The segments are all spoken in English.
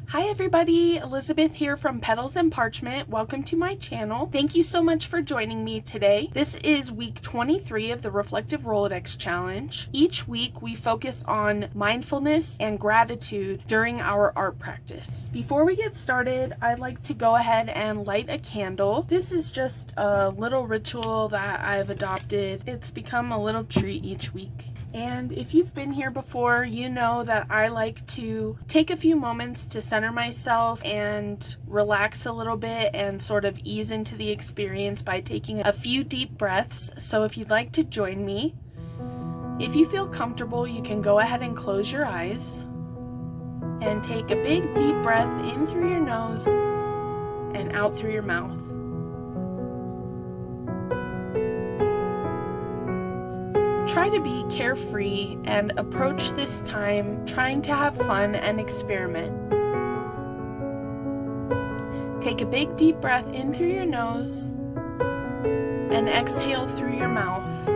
Hi everybody, Elizabeth here from Petals and Parchment. Welcome to my channel. Thank you so much for joining me today. This is week 23 of the Reflective Rolodex challenge. Each week we focus on mindfulness and gratitude during our art practice. Before we get started, I'd like to go ahead and light a candle. This is just a little ritual that I've adopted. It's become a little treat each week. And if you've been here before, you know that I like to take a few moments to center myself and relax a little bit and sort of ease into the experience by taking a few deep breaths. So if you'd like to join me, if you feel comfortable, you can go ahead and close your eyes and take a big deep breath in through your nose and out through your mouth. Try to be carefree and approach this time trying to have fun and experiment. Take a big deep breath in through your nose and exhale through your mouth.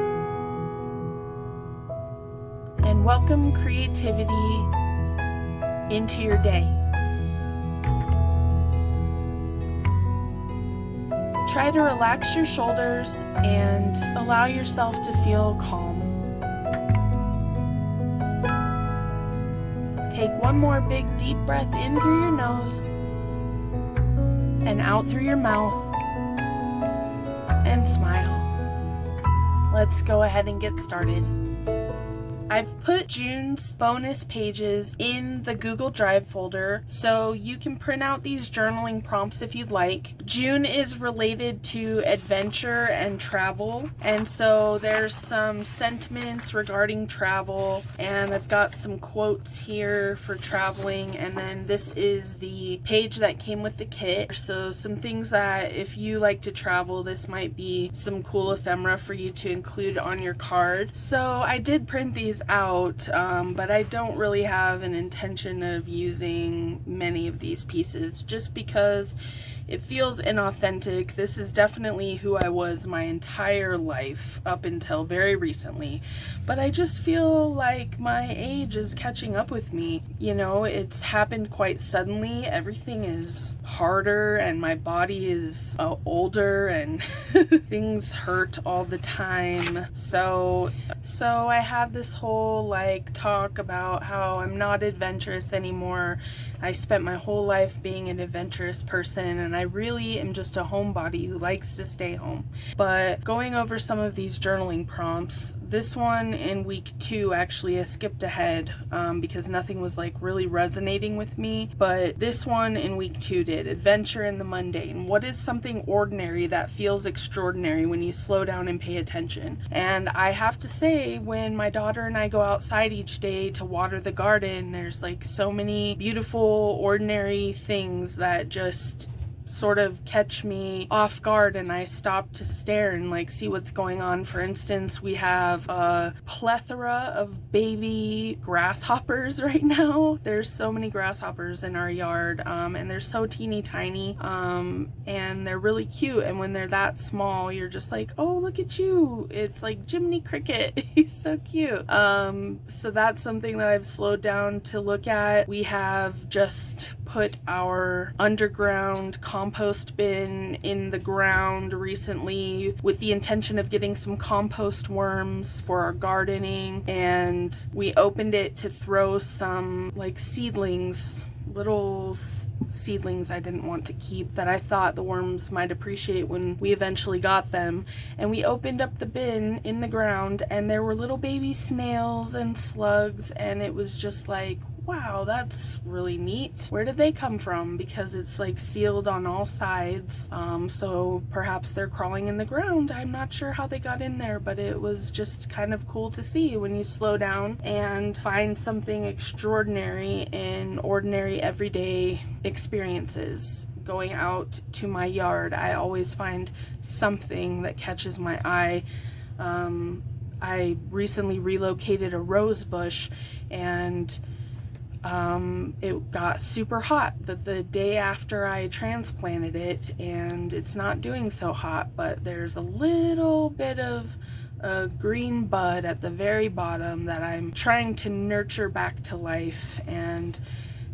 And welcome creativity into your day. Try to relax your shoulders and allow yourself to feel calm. Take one more big deep breath in through your nose and out through your mouth and smile. Let's go ahead and get started. I've put June's bonus pages in the Google Drive folder, so you can print out these journaling prompts if you'd like. June is related to adventure and travel, and so there's some sentiments regarding travel, and I've got some quotes here for traveling, and then this is the page that came with the kit. So some things that if you like to travel, this might be some cool ephemera for you to include on your card. So I did print these out, but I don't really have an intention of using many of these pieces just because it feels inauthentic. This is definitely who I was my entire life up until very recently, but I just feel like my age is catching up with me. You know, it's happened quite suddenly. Everything is harder and my body is older and things hurt all the time. So I have this whole like talk about how I'm not adventurous anymore. I spent my whole life being an adventurous person, and I really am just a homebody who likes to stay home. But going over some of these journaling prompts, this one in week 2 actually I skipped ahead because nothing was like really resonating with me, but this one in week 2 did. Adventure in the mundane. What is something ordinary that feels extraordinary when you slow down and pay attention? And I have to say, when my daughter and I go outside each day to water the garden, there's like so many beautiful ordinary things that just sort of catch me off guard, and I stop to stare and like see what's going on. For instance, we have a plethora of baby grasshoppers right now. There's so many grasshoppers in our yard, and they're so teeny tiny, and they're really cute, and when they're that small you're just like, oh, look at you, it's like Jiminy Cricket. He's so cute. So that's something that I've slowed down to look at. We have just put our underground compost bin in the ground recently with the intention of getting some compost worms for our gardening, and we opened it to throw some like seedlings, little seedlings I didn't want to keep that I thought the worms might appreciate when we eventually got them. And we opened up the bin in the ground and there were little baby snails and slugs, and it was just like, wow, that's really neat. Where did they come from? Because it's like sealed on all sides, so perhaps they're crawling in the ground. I'm not sure how they got in there, but it was just kind of cool to see when you slow down and find something extraordinary in ordinary everyday experiences. Going out to my yard, I always find something that catches my eye. I recently relocated a rose bush, and it got super hot the day after I transplanted it, and it's not doing so hot, but there's a little bit of a green bud at the very bottom that I'm trying to nurture back to life. And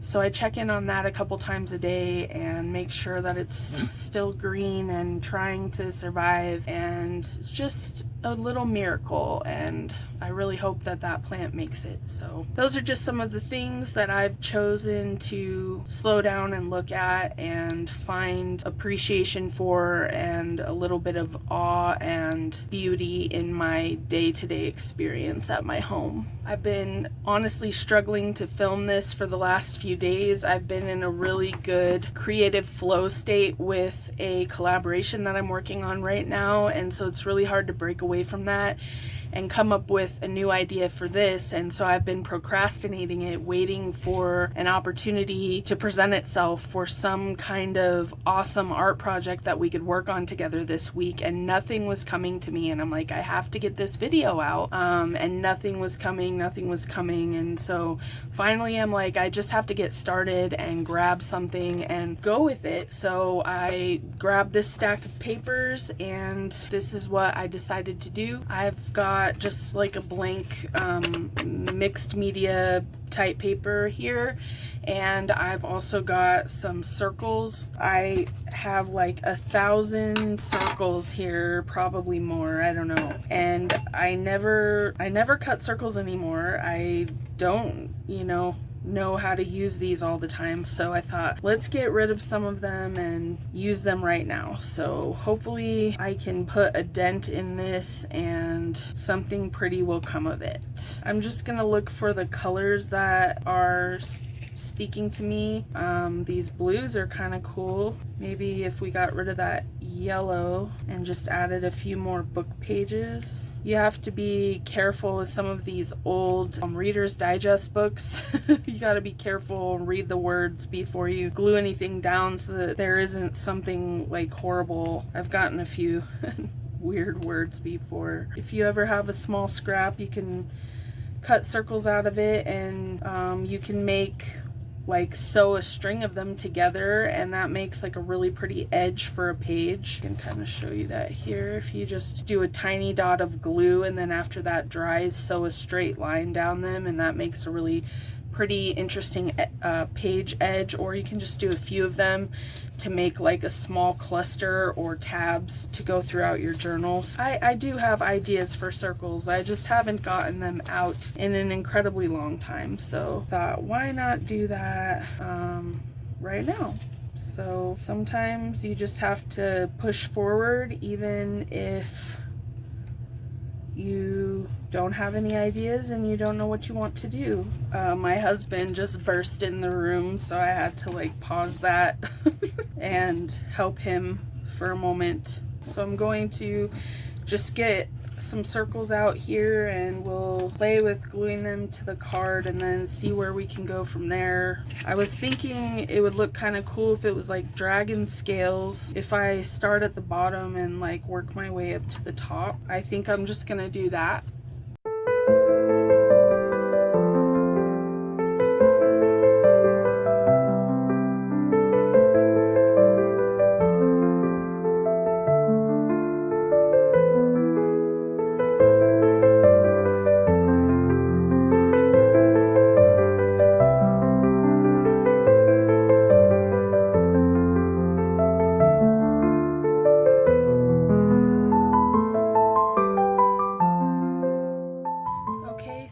so I check in on that a couple times a day and make sure that it's still green and trying to survive, and just a little miracle, and I really hope that that plant makes it. So those are just some of the things that I've chosen to slow down and look at and find appreciation for, and a little bit of awe and beauty in my day-to-day experience at my home. I've been honestly struggling to film this for the last few days. I've been in a really good creative flow state with a collaboration that I'm working on right now, and so it's really hard to break away from that and come up with a new idea for this. And so I've been procrastinating it, waiting for an opportunity to present itself for some kind of awesome art project that we could work on together this week, and nothing was coming to me. And I'm like, I have to get this video out, and nothing was coming. And so finally I'm like, I just have to get started and grab something and go with it. So I grabbed this stack of papers, and this is what I decided to do. I've got just like a blank mixed media type paper here, and I've also got some circles. I have like 1,000 circles here, probably more, I don't know. And I never cut circles anymore. I don't, know how to use these all the time, so I thought, let's get rid of some of them and use them right now. So hopefully I can put a dent in this and something pretty will come of it. I'm just gonna look for the colors that are speaking to me. These blues are kind of cool. Maybe if we got rid of that yellow and just added a few more book pages. You have to be careful with some of these old Reader's Digest books. You got to be careful and read the words before you glue anything down, so that there isn't something like horrible. I've gotten a few weird words before. If you ever have a small scrap, you can cut circles out of it, and you can make sew a string of them together, and that makes like a really pretty edge for a page. I can kind of show you that here. If you just do a tiny dot of glue, and then after that dries, sew a straight line down them, and that makes a really pretty interesting page edge. Or you can just do a few of them to make like a small cluster or tabs to go throughout your journals. I do have ideas for circles, I just haven't gotten them out in an incredibly long time, so thought, why not do that right now? So sometimes you just have to push forward, even if you don't have any ideas and you don't know what you want to do. My husband just burst in the room, so I had to pause that and help him for a moment. So I'm going to just get some circles out here, and we'll play with gluing them to the card and then see where we can go from there. I was thinking it would look kind of cool if it was like dragon scales, if I start at the bottom and work my way up to the top. I think I'm just gonna do that.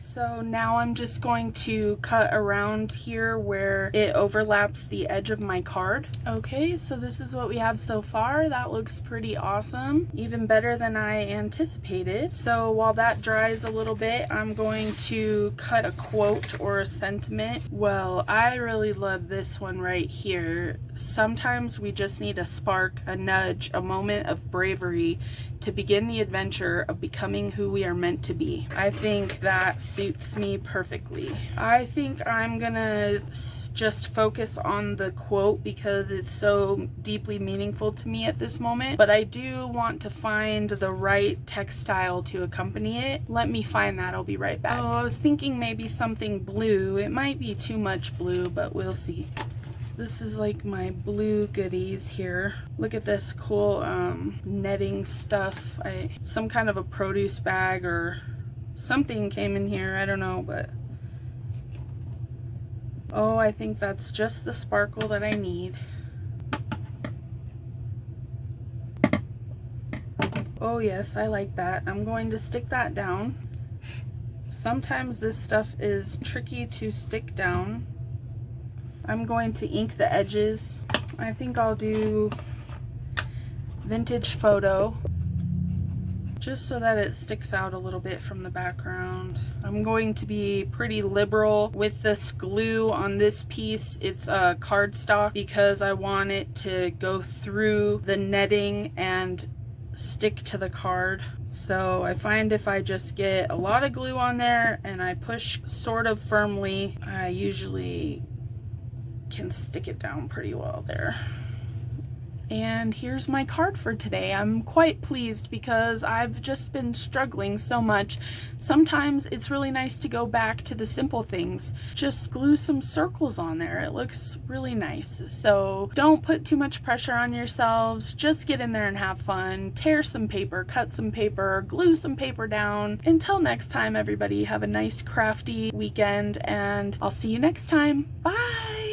So now I'm just going to cut around here where it overlaps the edge of my card. Okay, so this is what we have so far. That looks pretty awesome, even better than I anticipated. So while that dries a little bit, I'm going to cut a quote or a sentiment. Well, I really love this one right here. Sometimes we just need a spark, a nudge, a moment of bravery to begin the adventure of becoming who we are meant to be. I think that suits me perfectly perfectly. I think I'm gonna just focus on the quote because it's so deeply meaningful to me at this moment, but I do want to find the right textile to accompany it. Let me find that. I'll be right back. Oh, I was thinking maybe something blue. It might be too much blue, but we'll see. This is like my blue goodies here. Look at this cool netting stuff. Some kind of a produce bag or something came in here. I don't know, but oh, I think that's just the sparkle that I need. Oh yes, I like that. I'm going to stick that down. Sometimes this stuff is tricky to stick down. I'm going to ink the edges. I think I'll do vintage photo, just so that it sticks out a little bit from the background. I'm going to be pretty liberal with this glue on this piece. It's a cardstock because I want it to go through the netting and stick to the card. So I find if I just get a lot of glue on there and I push sort of firmly, I usually can stick it down pretty well there. And here's my card for today. I'm quite pleased because I've just been struggling so much. Sometimes it's really nice to go back to the simple things. Just glue some circles on there. It looks really nice. So don't put too much pressure on yourselves. Just get in there and have fun. Tear some paper, cut some paper, glue some paper down. Until next time, everybody, have a nice crafty weekend, and I'll see you next time. Bye!